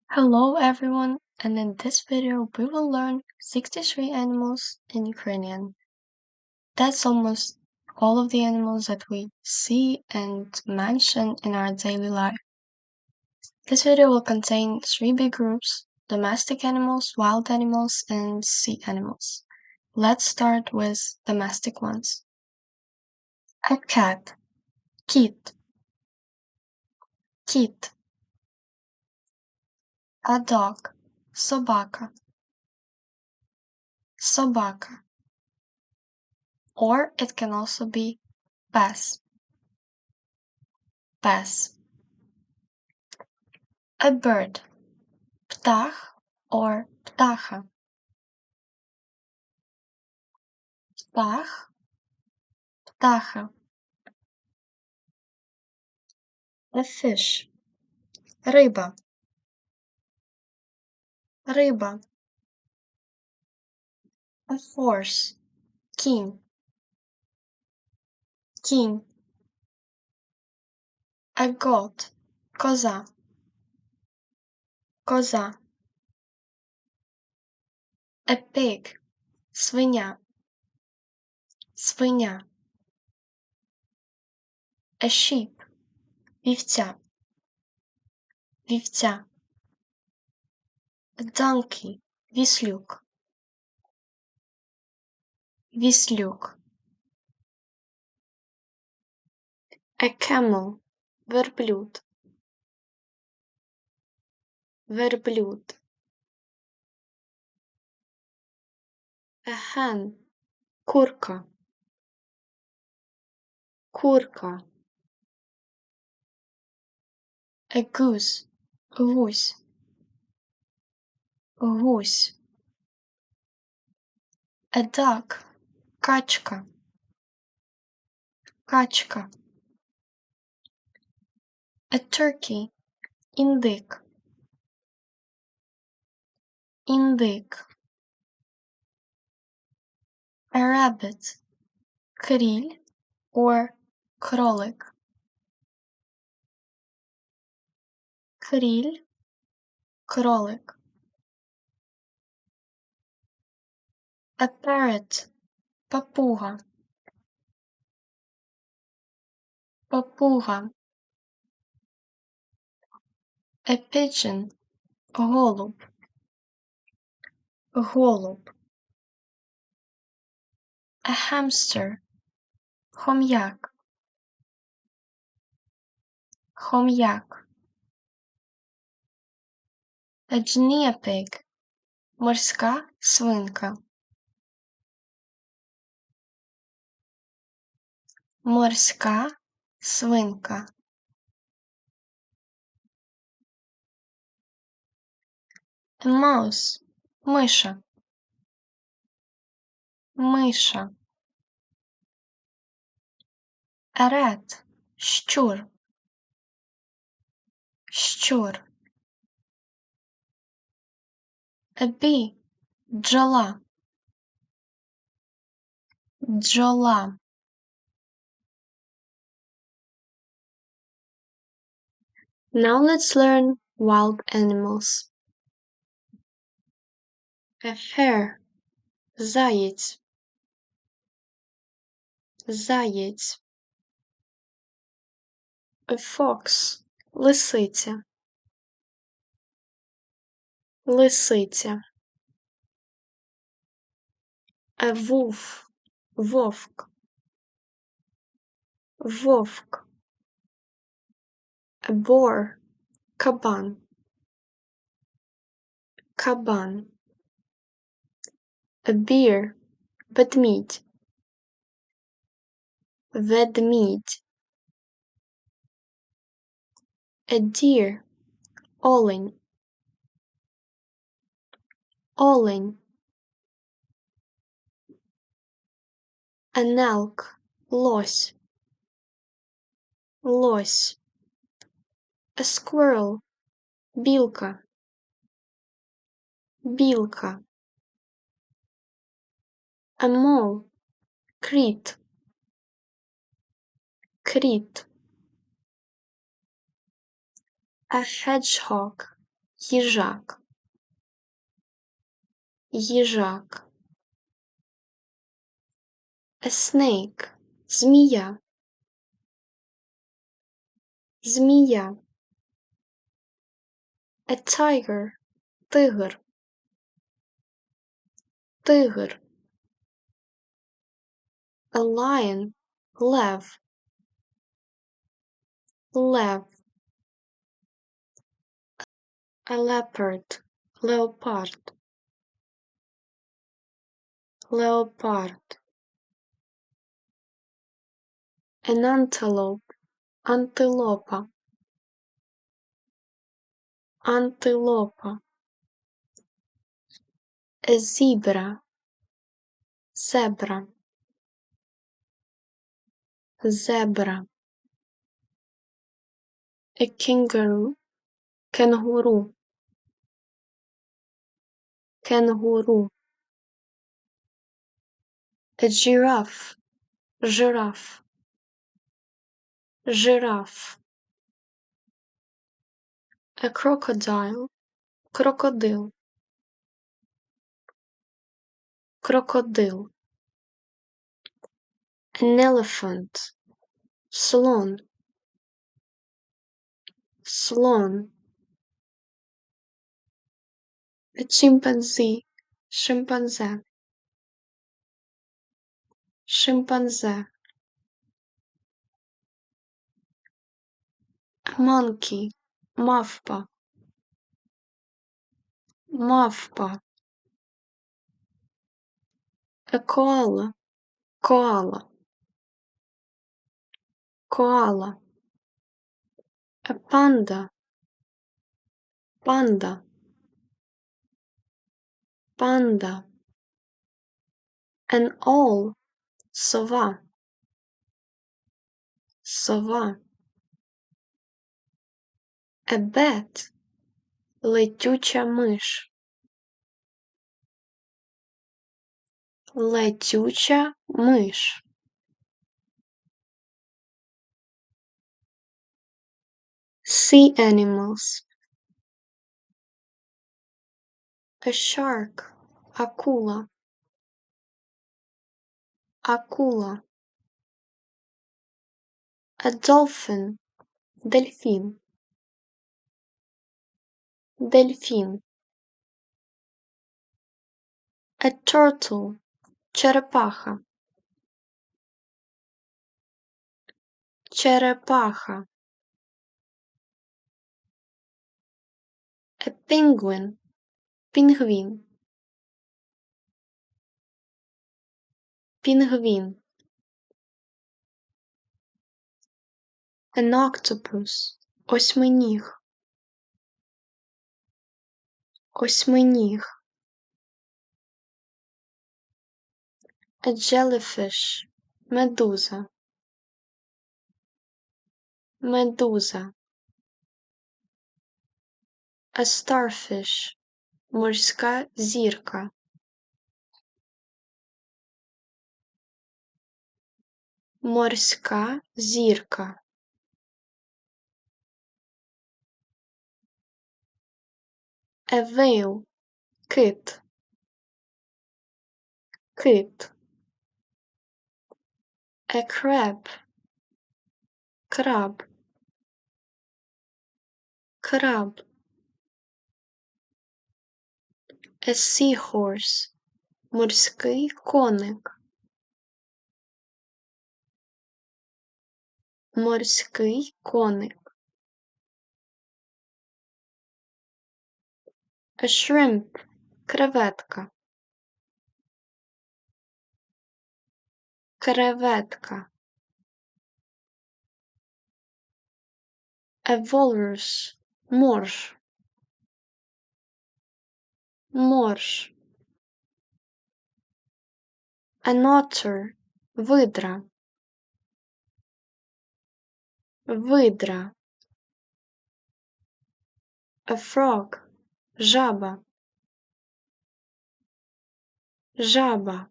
Hello everyone, and in this video we will learn 63 animals in Ukrainian. That's almost all of the animals that we see and mention in our daily life. This video will contain 3 big groups: domestic animals, wild animals, and sea animals. Let's start with domestic ones. A cat, kit, kit. A dog, собака, собака. Or it can also be pes, pes. A bird, птах or птаха. Птах, птаха. A fish, риба, риба. A horse, кінь, кінь. A goat, коза, коза. A pig, свиня, свиня. A sheep, вівця, вівця. A donkey, віслюк, віслюк. A camel, верблюд, верблюд. A hen, курка, курка. A goose, гусь, гусь. A duck, качка, качка. A turkey, індик, індик. A rabbit, кріль or кролик, кріль, кролик. A parrot, папуга, папуга. A pigeon, голуб, голуб. A hamster, хом'як, хом'як. A guinea pig, морська свинка, морська свинка. A mouse, миша, миша. A rat, щур, щур. A bee, бджола, бджола. Now let's learn wild animals. A hare, заєць, заєць. A fox, лисиця, лисиця. A wolf, вовк, вовк. A boar, кабан, кабан. A bear, ведмідь, ведмідь. A deer, олень, олень. An elk, лось, лось. A squirrel, білка, білка. A mole, кріт, кріт. A hedgehog, їжак, їжак. A snake, змія, змія. A tiger, тигр, тигр. A lion, лев, лев. A leopard, леопард, леопард. An antelope, антилопа, антилопа. A zebra, зебра, зебра. A kangaroo, кенгуру, кенгуру. A giraffe, жираф, жираф. A crocodile, крокодил, крокодил. An elephant, слон, слон. A chimpanzee, шимпанзе, шимпанзе. A monkey, мавпа, мавпа. A koala, коала, коала. A panda, панда, панда. An owl, сова, сова. A bat, летюча миш, летюча миш. Sea animals. A shark, акула, акула. A dolphin, дельфін, дельфін. A turtle, черепаха, черепаха. A penguin, пінгвін, пінгвін. An octopus, осьминіг, осьминіг. A jellyfish, медуза, медуза. A starfish, морська зірка, морська зірка. A whale, кит, кит. A crab, краб, краб. A seahorse, морський коник, морський коник. A shrimp, креветка, креветка. A walrus, морж, морж. An otter, видра, видра. A frog, жаба, жаба.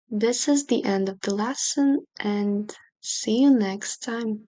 This is the end of the lesson, and see you next time.